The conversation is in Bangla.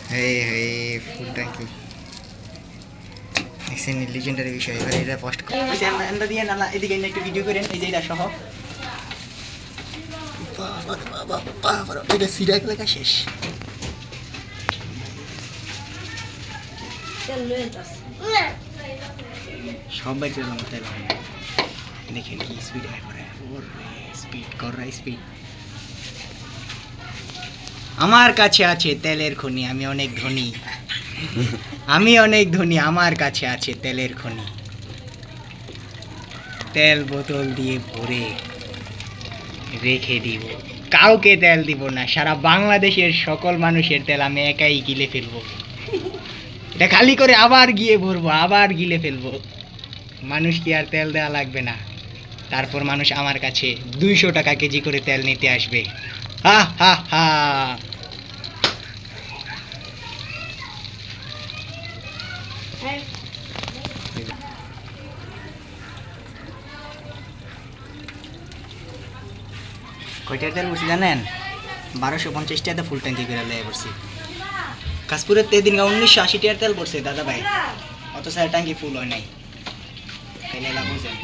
ফুল ট্যাঙ্কি দেখছেন লিজেন্ডারি বিষয়। এবার এটা পোস্ট দিয়ে নালা এদিকে একটু ভিডিও করেন, এই যে এটা সহ এটা সিরাক লেখা শেষ। সব বাইক চালাম তেল দেখেন কি স্পিড করে, স্পিড করা স্পিড। আমার কাছে আছে তেলের খনি, আমি অনেক ধনী, আমি অনেক ধনী, আমার কাছে আছে তেলের খনি। তেল বোতল দিয়ে ভরে রেখে দিব, কাউকে তেল দিব না, সারা বাংলাদেশের সকল মানুষের তেল আমি একাই গিলে ফেলবো। এটা খালি করে আবার গিয়ে ভরবো, আবার গিলে ফেলবো। মানুষ কি আর তেল দেওয়া লাগবে না। তারপর মানুষ আমার কাছে 200 টাকা কেজি করে তেল নিতে আসবে। হা হা হা। কয়টার তেল বলছি জানেন? 1250 টাকা ফুল ট্যাঙ্কি করে লেগে পড়ছি। কাশপুরের তেদিন 1980 টাকার তেল পড়ছে দাদা ভাই, অত সারা ট্যাঙ্কি ফুল হয় নাই। তাইলে লাভ হয়েছে না